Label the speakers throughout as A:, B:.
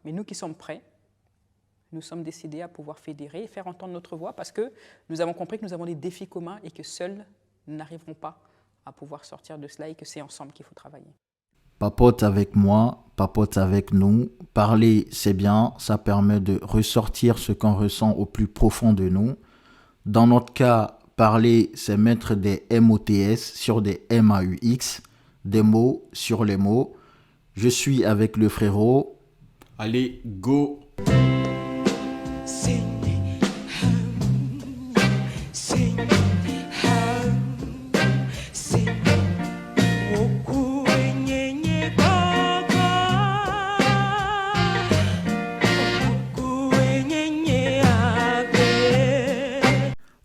A: Mais nous qui sommes prêts, nous sommes décidés à pouvoir fédérer et faire entendre notre voix parce que nous avons compris que nous avons des défis communs et que seuls, nous n'arriverons pas à pouvoir sortir de cela et que c'est ensemble qu'il faut travailler.
B: Papote avec moi, papote avec nous. Parler, c'est bien, ça permet de ressortir ce qu'on ressent au plus profond de nous. Dans notre cas, parler, c'est mettre des MOTS sur des MAUX, des mots sur les mots. Je suis avec le frérot.
C: Allez, go!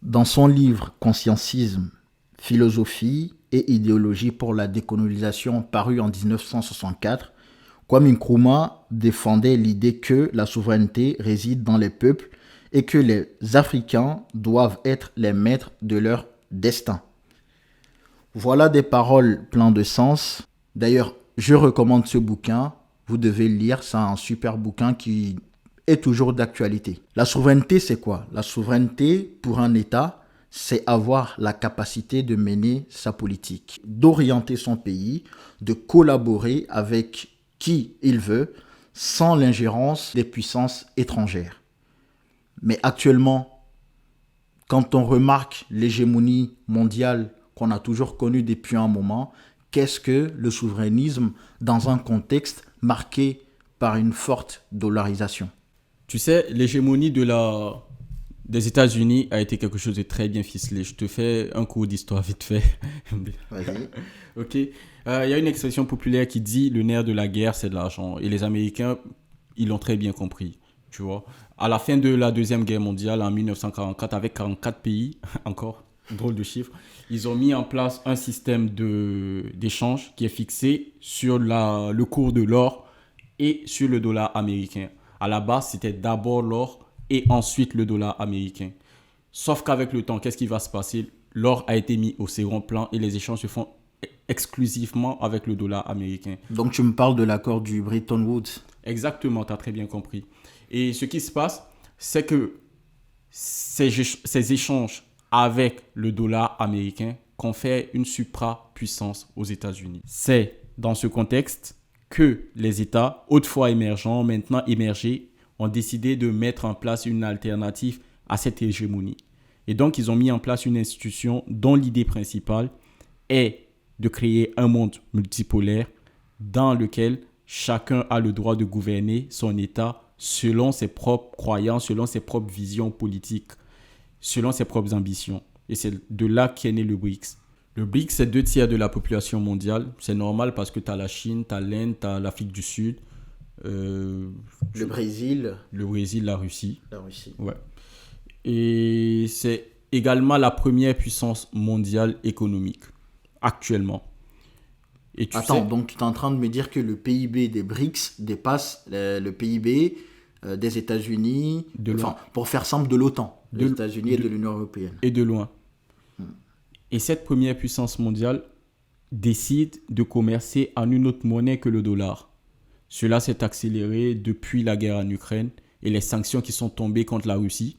B: Dans son livre Conscientisme, philosophie et idéologie pour la décolonisation paru en 1964, Kwame Nkrumah défendait l'idée que la souveraineté réside dans les peuples et que les Africains doivent être les maîtres de leur destin. Voilà des paroles pleines de sens. D'ailleurs, je recommande ce bouquin. Vous devez le lire, c'est un super bouquin qui est toujours d'actualité. La souveraineté, c'est quoi? La souveraineté pour un État, c'est avoir la capacité de mener sa politique, d'orienter son pays, de collaborer avec qui il veut, sans l'ingérence des puissances étrangères. Mais actuellement, quand on remarque l'hégémonie mondiale qu'on a toujours connue depuis un moment, qu'est-ce que le souverainisme dans un contexte marqué par une forte dollarisation?
C: Tu sais, l'hégémonie des États-Unis a été quelque chose de très bien ficelé. Je te fais un cours d'histoire vite fait.
B: Vas-y.
C: Ok. Y a une expression populaire qui dit le nerf de la guerre, c'est de l'argent. Et les Américains, ils l'ont très bien compris. Tu vois. À la fin de la Deuxième Guerre mondiale, en 1944, avec 44 pays, encore, drôle de chiffre, ils ont mis en place un système d'échange qui est fixé sur le cours de l'or et sur le dollar américain. À la base, c'était d'abord l'or et ensuite le dollar américain. Sauf qu'avec le temps, qu'est-ce qui va se passer? L'or a été mis au second plan et les échanges se font exclusivement avec le dollar américain.
B: Donc tu me parles de l'accord du Bretton Woods.
C: Exactement, tu as très bien compris. Et ce qui se passe, c'est que ces échanges avec le dollar américain confèrent une suprapuissance aux États-Unis. C'est dans ce contexte que les États, autrefois émergents, maintenant émergés, ont décidé de mettre en place une alternative à cette hégémonie. Et donc, ils ont mis en place une institution dont l'idée principale est de créer un monde multipolaire dans lequel chacun a le droit de gouverner son État selon ses propres croyances, selon ses propres visions politiques, selon ses propres ambitions. Et c'est de là qu'est né le BRICS. Le BRICS, c'est 2 tiers de la population mondiale. C'est normal parce que tu as la Chine, tu as l'Inde, tu as l'Afrique du Sud.
B: Le Brésil.
C: Le Brésil, la Russie.
B: La Russie.
C: Ouais. Et c'est également la première puissance mondiale économique, actuellement. Et
B: Attends, donc tu es en train de me dire que le PIB des BRICS dépasse le PIB des États-Unis, pour faire simple, de l'OTAN, des États-Unis et de l'Union européenne.
C: Et de loin. Et cette première puissance mondiale décide de commercer en une autre monnaie que le dollar. Cela s'est accéléré depuis la guerre en Ukraine et les sanctions qui sont tombées contre la Russie.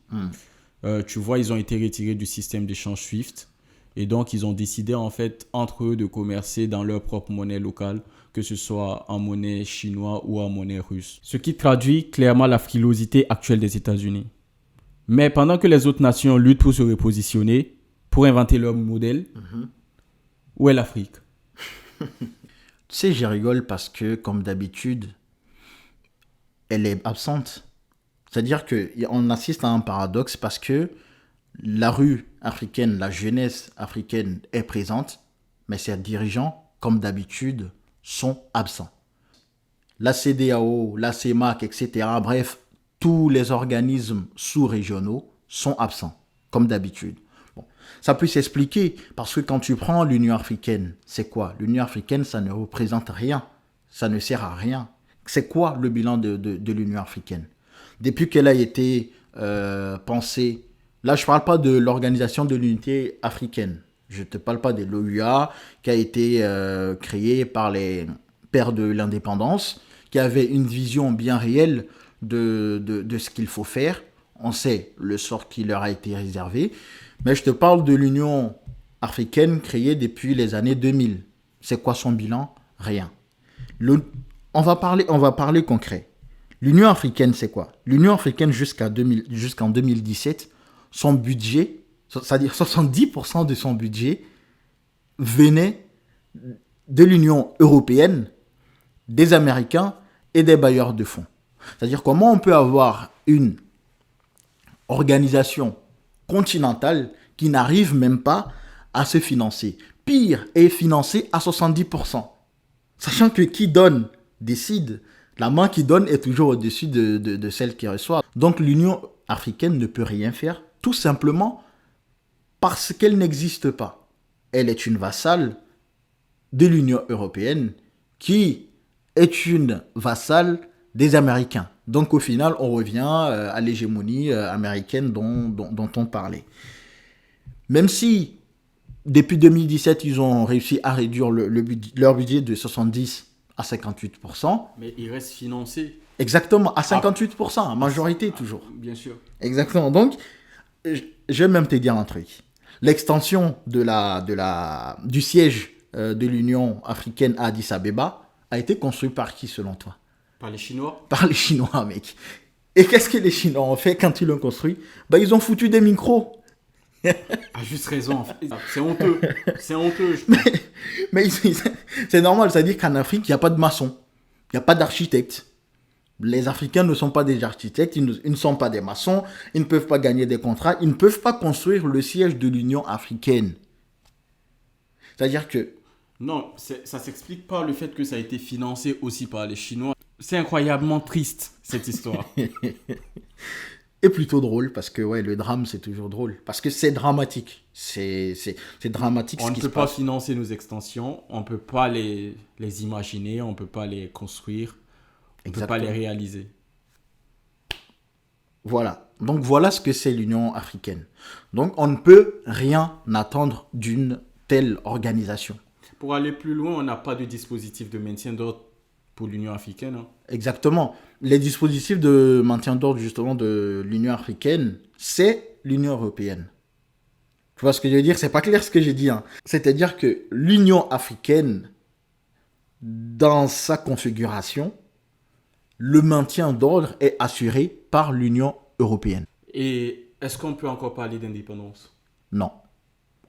C: Tu vois, ils ont été retirés du système d'échange SWIFT. Et donc, ils ont décidé, en fait, entre eux, de commercer dans leur propre monnaie locale, que ce soit en monnaie chinoise ou en monnaie russe. Ce qui traduit clairement la frilosité actuelle des États-Unis. Mais pendant que les autres nations luttent pour se repositionner, pour inventer leur modèle, où est l'Afrique?
B: Tu sais, je rigole parce que, comme d'habitude, elle est absente. C'est-à-dire qu'on assiste à un paradoxe parce que la rue africaine, la jeunesse africaine est présente, mais ses dirigeants, comme d'habitude, sont absents. La CEDEAO, la CEMAC, etc., bref, tous les organismes sous-régionaux sont absents, comme d'habitude. Bon. Ça peut s'expliquer parce que quand tu prends l'Union africaine, c'est quoi? L'Union africaine, ça ne représente rien. Ça ne sert à rien. C'est quoi le bilan de l'Union africaine? Depuis qu'elle a été pensée, là je ne parle pas de l'Organisation de l'Unité africaine, je ne te parle pas de l'OUA qui a été créée par les pères de l'indépendance, qui avait une vision bien réelle de ce qu'il faut faire. On sait le sort qui leur a été réservé. Mais je te parle de l'Union africaine créée depuis les années 2000. C'est quoi son bilan? Rien. On va parler concret. L'Union africaine, c'est quoi? L'Union africaine, jusqu'en 2017, son budget, c'est-à-dire 70% de son budget, venait de l'Union européenne, des Américains et des bailleurs de fonds. C'est-à-dire comment on peut avoir une organisation continentale qui n'arrive même pas à se financer. Pire, est financée à 70%. Sachant que qui donne décide. La main qui donne est toujours au-dessus de celle qui reçoit. Donc l'Union africaine ne peut rien faire, tout simplement parce qu'elle n'existe pas. Elle est une vassale de l'Union européenne qui est une vassale des Américains. Donc au final, on revient à l'hégémonie américaine dont on parlait. Même si depuis 2017, ils ont réussi à réduire leur budget de 70 à 58%.
C: Mais ils restent financés.
B: Exactement, à 58%, majorité toujours.
C: Bien sûr.
B: Exactement. Donc, je vais même te dire un truc. L'extension du siège de l'Union africaine à Addis Abeba a été construite par qui, selon toi?
C: Par les Chinois?
B: Par les Chinois, mec. Et qu'est-ce que les Chinois ont fait quand ils l'ont construit? Ils ont foutu des micros.
C: A juste raison, en fait. C'est honteux. C'est honteux, je pense.
B: Mais c'est normal, c'est-à-dire qu'en Afrique, il n'y a pas de maçons, il n'y a pas d'architectes. Les Africains ne sont pas des architectes, ils ne sont pas des maçons, ils ne peuvent pas gagner des contrats, ils ne peuvent pas construire le siège de l'Union africaine. C'est-à-dire que...
C: Non, ça ne s'explique pas le fait que ça a été financé aussi par les Chinois. C'est incroyablement triste, cette histoire.
B: Et plutôt drôle, parce que le drame, c'est toujours drôle. Parce que c'est dramatique. C'est dramatique
C: On
B: ce
C: ne
B: qui
C: peut
B: se
C: pas
B: passe.
C: financer nos extensions, on ne peut pas les imaginer, on ne peut pas les construire, on ne peut pas les réaliser.
B: Voilà. Donc voilà ce que c'est l'Union africaine. Donc on ne peut rien attendre d'une telle organisation.
C: Pour aller plus loin, on n'a pas de dispositif de maintien d'ordre pour l'Union africaine. Hein.
B: Exactement. Les dispositifs de maintien d'ordre justement de l'Union africaine, c'est l'Union européenne. Tu vois ce que je veux dire? C'est pas clair ce que j'ai dit. Hein. C'est-à-dire que l'Union africaine, dans sa configuration, le maintien d'ordre est assuré par l'Union européenne.
C: Et est-ce qu'on peut encore parler d'indépendance?
B: Non.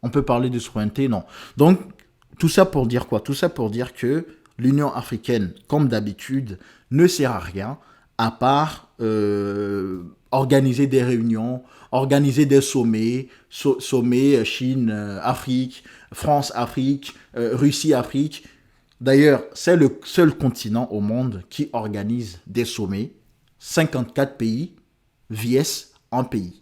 B: On peut parler de souveraineté? Non. Donc, tout ça pour dire quoi? Tout ça pour dire que l'Union africaine, comme d'habitude, ne sert à rien à part organiser des réunions, organiser des sommets, sommets Chine-Afrique, France-Afrique, Russie-Afrique. D'ailleurs, c'est le seul continent au monde qui organise des sommets. 54 pays vs un pays.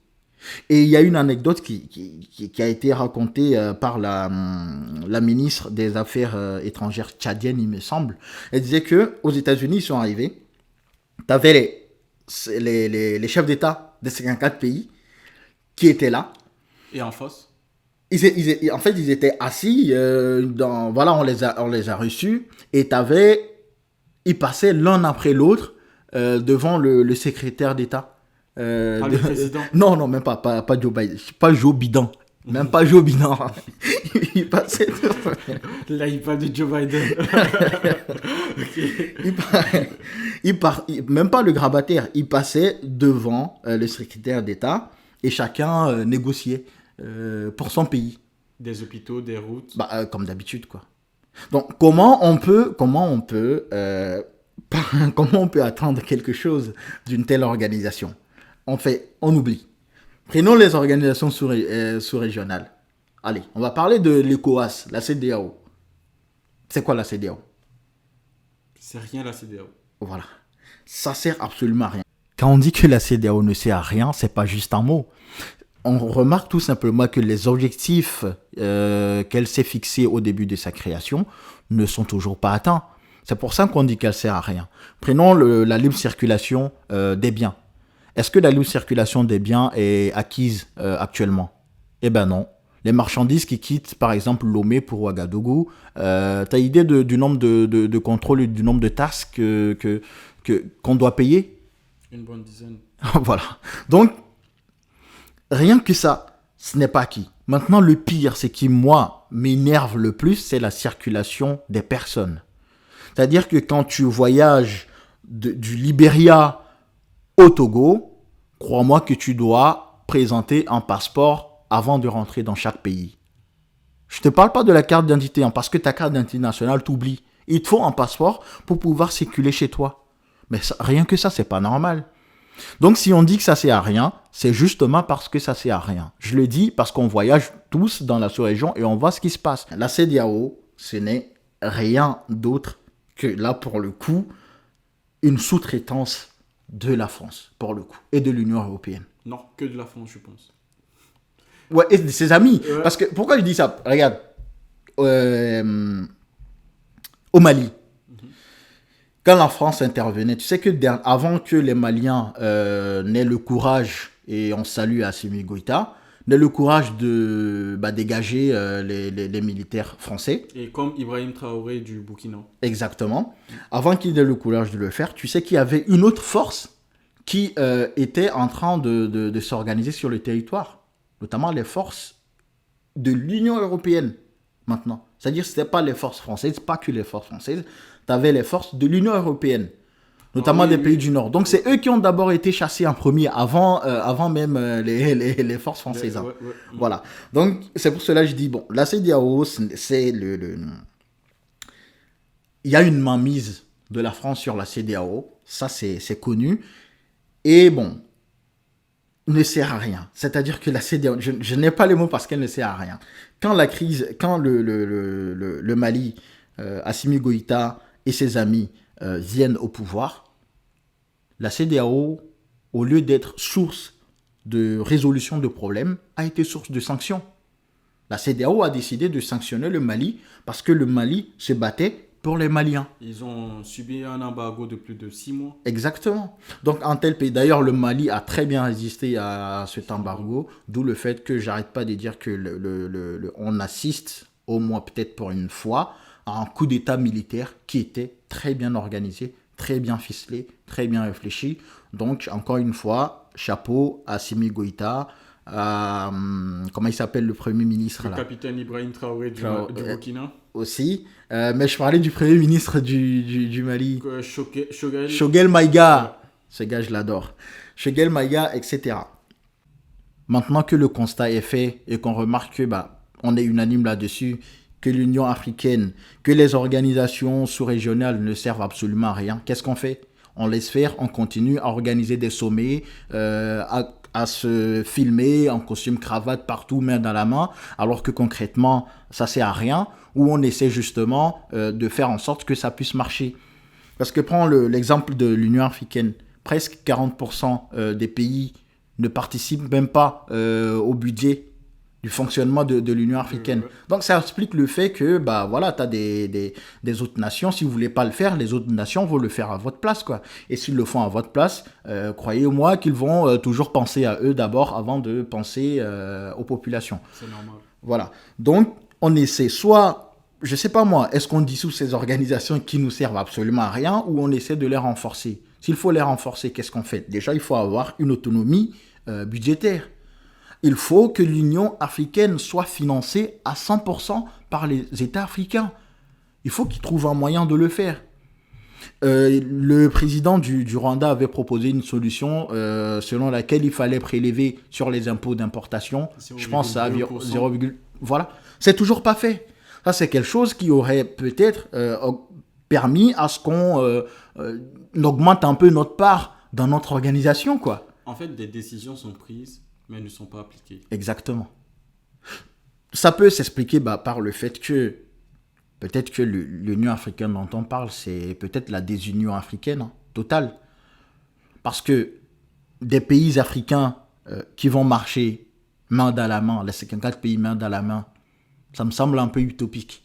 B: Et il y a une anecdote qui a été racontée par la ministre des Affaires étrangères tchadienne, il me semble. Elle disait qu'aux États-Unis, ils sont arrivés. Tu avais les chefs d'État des 54 pays qui étaient là.
C: Et en face?
B: En fait, ils étaient assis. On les a reçus. Et ils passaient l'un après l'autre devant le secrétaire d'État.
C: Pas le président?
B: Non, même pas Joe Biden. Pas Joe Biden. Même pas Joe Biden. Il passait...
C: Là, il parle de Joe Biden. Okay.
B: Même pas le grabataire. Il passait devant le secrétaire d'État et chacun négociait pour son pays.
C: Des hôpitaux, des routes.
B: Comme d'habitude, quoi. Donc, comment on peut attendre quelque chose d'une telle organisation? On oublie. Prenons les organisations sous-régionales. Allez, on va parler de l'ECOWAS, la CEDEAO. C'est quoi la CEDEAO?
C: C'est rien la CEDEAO.
B: Voilà. Ça sert absolument à rien. Quand on dit que la CEDEAO ne sert à rien, c'est pas juste un mot. On remarque tout simplement que les objectifs qu'elle s'est fixés au début de sa création ne sont toujours pas atteints. C'est pour ça qu'on dit qu'elle sert à rien. Prenons la libre circulation des biens. Est-ce que la libre circulation des biens est acquise actuellement? Eh ben non. Les marchandises qui quittent, par exemple, Lomé pour Ouagadougou, tu as idée du nombre de contrôles et du nombre de tasks qu'on doit payer?
C: Une bonne dizaine.
B: Voilà. Donc, rien que ça, ce n'est pas acquis. Maintenant, le pire, c'est qui, moi, m'énerve le plus, c'est la circulation des personnes. C'est-à-dire que quand tu voyages du Libéria au Togo, crois-moi que tu dois présenter un passeport avant de rentrer dans chaque pays. Je ne te parle pas de la carte d'identité, hein, parce que ta carte d'identité nationale t'oublie. Il te faut un passeport pour pouvoir circuler chez toi. Mais ça, rien que ça, c'est pas normal. Donc si on dit que ça sert à rien, c'est justement parce que ça sert à rien. Je le dis parce qu'on voyage tous dans la sous-région et on voit ce qui se passe. La CEDEAO, ce n'est rien d'autre que là, pour le coup, une sous-traitance de la France, pour le coup, et de l'Union européenne.
C: Non, que de la France, je pense.
B: Ouais, et de ses amis.
C: Ouais.
B: Parce que, pourquoi je dis ça? Regarde, au Mali, quand la France intervenait, tu sais que avant que les Maliens n'aient le courage, et on salue Assimi Goïta, n'aient le courage de dégager les militaires français.
C: Et comme Ibrahim Traoré du Burkina.
B: Exactement. Avant qu'ils aient le courage de le faire, tu sais qu'il y avait une autre force qui était en train de s'organiser sur le territoire, notamment les forces de l'Union européenne maintenant. C'est-à-dire que ce n'était pas les forces françaises, pas que les forces françaises, tu avais les forces de l'Union européenne, notamment des pays du Nord. Donc c'est eux qui ont d'abord été chassés en premier, avant même les forces françaises. Hein.
C: Ouais.
B: Voilà. Donc c'est pour cela que je dis, bon, la CEDEAO, c'est il y a une mainmise de la France sur la CEDEAO, ça c'est connu, et bon, ne sert à rien. C'est-à-dire que la CEDEAO, je n'ai pas les mots parce qu'elle ne sert à rien. Quand la crise, quand le Mali, Assimi Goïta et ses amis viennent au pouvoir, la CEDEAO, au lieu d'être source de résolution de problèmes, a été source de sanctions. La CEDEAO a décidé de sanctionner le Mali parce que le Mali se battait pour les Maliens.
C: Ils ont subi un embargo de plus de 6 mois.
B: Exactement. Donc, un tel pays, d'ailleurs, le Mali a très bien résisté à cet embargo, d'où le fait que j'arrête pas de dire que on assiste, au moins peut-être pour une fois, à un coup d'État militaire qui était très bien organisé, très bien ficelé, très bien réfléchi. Donc, encore une fois, chapeau à Assimi Goïta, comment il s'appelle le Premier ministre
C: Le
B: là
C: capitaine Ibrahim Traoré du Burkina.
B: Aussi. Mais je parlais du Premier ministre du Mali.
C: Choguel.
B: Choguel Maïga. Ce gars, je l'adore. Choguel Maïga, etc. Maintenant que le constat est fait et qu'on remarque que on est unanime là-dessus, que l'Union africaine, que les organisations sous-régionales ne servent absolument à rien, qu'est-ce qu'on fait? On laisse faire, on continue à organiser des sommets, à se filmer en costume cravate partout, main dans la main, alors que concrètement, ça sert à rien, ou on essaie justement de faire en sorte que ça puisse marcher. Parce que prends l'exemple de l'Union africaine, presque 40% des pays ne participent même pas au budget du fonctionnement de l'Union africaine. Donc ça explique le fait que voilà, tu as des autres nations, si vous voulez pas le faire, les autres nations vont le faire à votre place, quoi. Et s'ils le font à votre place, croyez-moi qu'ils vont toujours penser à eux d'abord avant de penser aux populations.
C: C'est normal.
B: Voilà. Donc on essaie soit, je sais pas moi, est-ce qu'on dissout ces organisations qui nous servent absolument à rien, ou on essaie de les renforcer? S'il faut les renforcer, qu'est-ce qu'on fait? Déjà, il faut avoir une autonomie budgétaire. Il faut que l'Union africaine soit financée à 100% par les États africains. Il faut qu'ils trouvent un moyen de le faire. Le président du Rwanda avait proposé une solution selon laquelle il fallait prélever sur les impôts d'importation. Je pense à 0, voilà. C'est toujours pas fait. Ça, c'est quelque chose qui aurait peut-être permis à ce qu'on augmente un peu notre part dans notre organisation, quoi.
C: En fait, des décisions sont prises, mais ne sont pas appliquées.
B: Exactement. Ça peut s'expliquer par le fait que peut-être que l'Union africaine dont on parle, c'est peut-être la désunion africaine totale. Parce que des pays africains qui vont marcher main dans la main, les 54 pays main dans la main, ça me semble un peu utopique.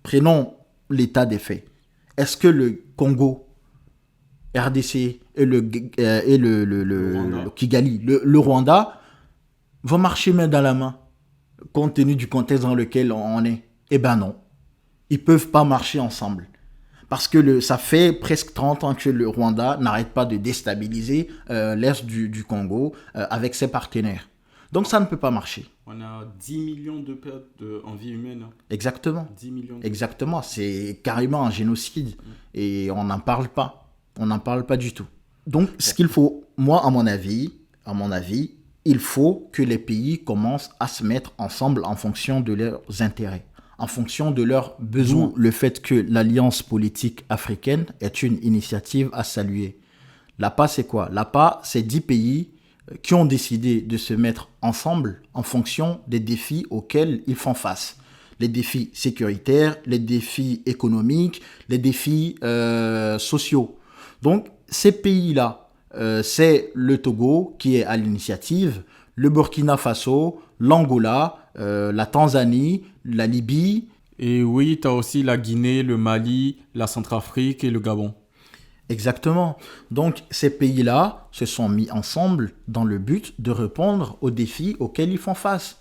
B: Prenons l'état des faits. Est-ce que le Congo, RDC et le Kigali, le Rwanda, vont marcher main dans la main compte tenu du contexte dans lequel on est. Eh ben non, ils ne peuvent pas marcher ensemble. Parce que ça fait presque 30 ans que le Rwanda n'arrête pas de déstabiliser l'est du Congo avec ses partenaires. Donc ça ne peut pas marcher.
C: On a 10 millions de pertes en vie humaine.
B: Exactement.
C: 10 millions.
B: Exactement. C'est carrément un génocide. Et on n'en parle pas. On n'en parle pas du tout. Donc ce qu'il faut, moi à mon avis, il faut que les pays commencent à se mettre ensemble en fonction de leurs intérêts, en fonction de leurs besoins. D'où le fait que l'Alliance politique africaine est une initiative à saluer. L'APA, c'est quoi? L'APA, c'est 10 pays qui ont décidé de se mettre ensemble en fonction des défis auxquels ils font face. Les défis sécuritaires, les défis économiques, les défis sociaux. Donc, ces pays-là, c'est le Togo qui est à l'initiative, le Burkina Faso, l'Angola, la Tanzanie, la Libye.
C: Et oui, tu as aussi la Guinée, le Mali, la Centrafrique et le Gabon.
B: Exactement. Donc, ces pays-là se sont mis ensemble dans le but de répondre aux défis auxquels ils font face.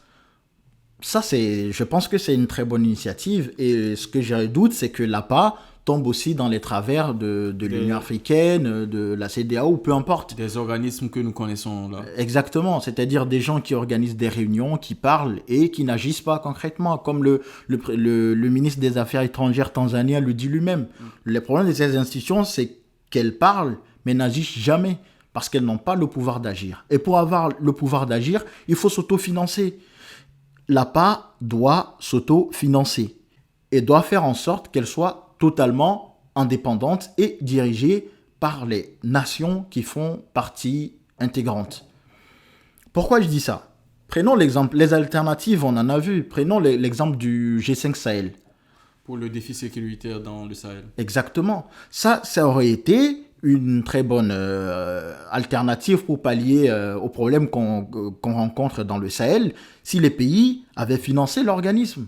B: Ça, je pense que c'est une très bonne initiative. Et ce que j'ai doute, c'est que l'APA tombe aussi dans les travers de l'Union africaine, de la CEDEAO, ou peu importe.
C: Des organismes que nous connaissons là.
B: Exactement. C'est-à-dire des gens qui organisent des réunions, qui parlent et qui n'agissent pas concrètement. Comme le ministre des Affaires étrangères tanzanien le dit lui-même. Le problème de ces institutions, c'est qu'elles parlent, mais n'agissent jamais, parce qu'elles n'ont pas le pouvoir d'agir. Et pour avoir le pouvoir d'agir, il faut s'autofinancer. L'APA doit s'autofinancer et doit faire en sorte qu'elle soit totalement indépendante et dirigée par les nations qui font partie intégrante. Pourquoi je dis ça? Prenons l'exemple, les alternatives, on en a vu. Prenons l'exemple du G5 Sahel.
C: Pour le défi sécuritaire dans le Sahel.
B: Exactement. Ça aurait été une très bonne alternative pour pallier aux problèmes qu'on rencontre dans le Sahel si les pays avaient financé l'organisme.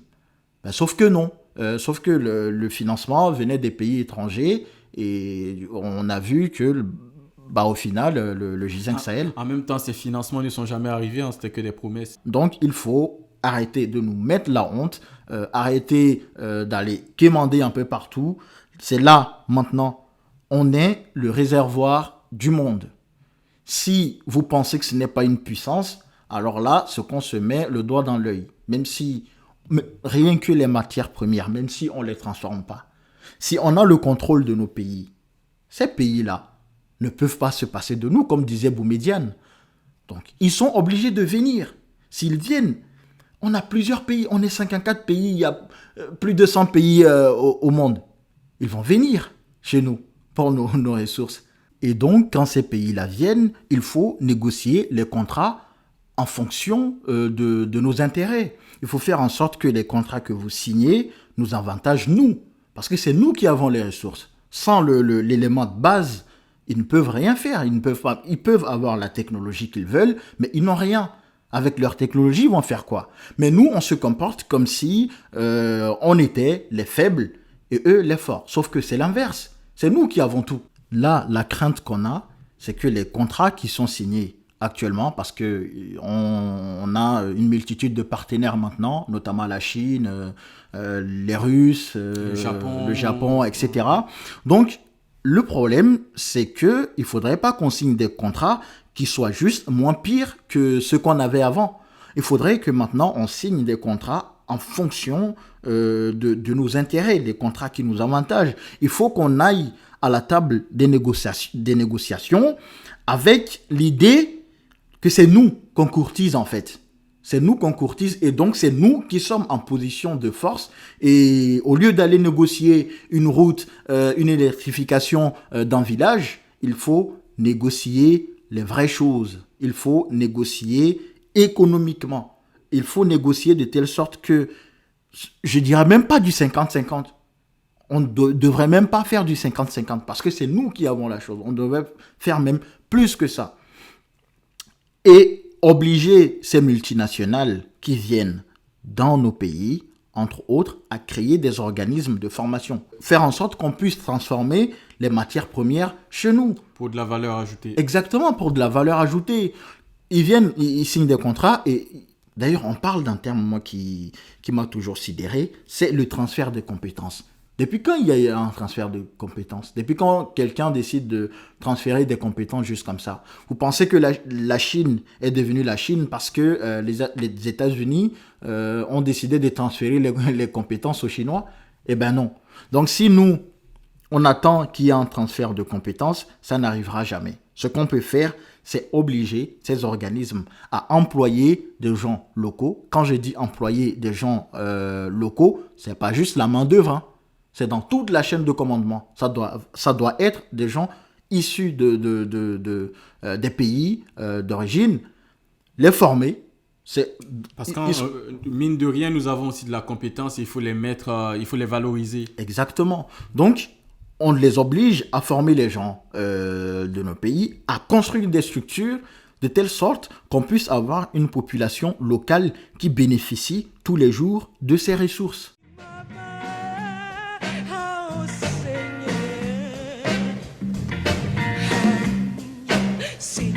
B: Ben, sauf que non. Sauf que le financement venait des pays étrangers et on a vu que au final, le G5 Sahel...
C: En même temps, ces financements ne sont jamais arrivés, hein, c'était que des promesses.
B: Donc, il faut arrêter de nous mettre la honte, arrêter d'aller quémander un peu partout. C'est là, maintenant, on est le réservoir du monde. Si vous pensez que ce n'est pas une puissance, alors là, ce qu'on se met le doigt dans l'œil. Même si, rien que les matières premières, même si on ne les transforme pas. Si on a le contrôle de nos pays, ces pays-là ne peuvent pas se passer de nous, comme disait Boumediene. Donc, ils sont obligés de venir. S'ils viennent, on a plusieurs pays, on est 54 pays, il y a plus de 100 pays au monde. Ils vont venir chez nous pour nos ressources. Et donc, quand ces pays-là viennent, il faut négocier les contrats en fonction de nos intérêts. Il faut faire en sorte que les contrats que vous signez nous avantagent nous. Parce que c'est nous qui avons les ressources. Sans l'élément de base, ils ne peuvent rien faire. Ils peuvent avoir la technologie qu'ils veulent, mais ils n'ont rien. Avec leur technologie, ils vont faire quoi? Mais nous, on se comporte comme si on était les faibles et eux les forts. Sauf que c'est l'inverse. C'est nous qui avons tout. Là, la crainte qu'on a, c'est que les contrats qui sont signés actuellement, parce qu'on a une multitude de partenaires maintenant, notamment la Chine, les Russes, le Japon, etc. Donc, le problème, c'est qu'il ne faudrait pas qu'on signe des contrats qui soient juste moins pires que ceux qu'on avait avant. Il faudrait que maintenant, on signe des contrats en fonction de nos intérêts, des contrats qui nous avantagent. Il faut qu'on aille à la table des négociations avec l'idée que c'est nous qu'on courtise en fait. C'est nous qu'on courtise et donc c'est nous qui sommes en position de force. Et au lieu d'aller négocier une route, une électrification d'un village, il faut négocier les vraies choses. Il faut négocier économiquement. Il faut négocier de telle sorte que, je dirais même pas du 50-50. On ne devrait même pas faire du 50-50 parce que c'est nous qui avons la chose. On devrait faire même plus que ça. Et obliger ces multinationales qui viennent dans nos pays, entre autres, à créer des organismes de formation. Faire en sorte qu'on puisse transformer les matières premières chez nous.
C: Pour de la valeur ajoutée.
B: Exactement, pour de la valeur ajoutée. Ils viennent, ils signent des contrats et D'ailleurs, on parle d'un terme, moi, qui m'a toujours sidéré, c'est le transfert de compétences. Depuis quand il y a un transfert de compétences? Depuis quand quelqu'un décide de transférer des compétences juste comme ça? Vous pensez que la Chine est devenue la Chine parce que les États-Unis ont décidé de transférer les compétences aux Chinois? Eh ben non. Donc si nous, on attend qu'il y ait un transfert de compétences, ça n'arrivera jamais. Ce qu'on peut faire, c'est obliger ces organismes à employer des gens locaux. Quand je dis employer des gens locaux, c'est pas juste la main-d'œuvre, hein. C'est dans toute la chaîne de commandement. Ça doit être des gens issus des pays d'origine, les former.
C: Parce que mine de rien, nous avons aussi de la compétence, il faut les mettre, il faut les valoriser.
B: Exactement. Donc, on les oblige à former les gens de nos pays, à construire des structures de telle sorte qu'on puisse avoir une population locale qui bénéficie tous les jours de ces ressources.
D: See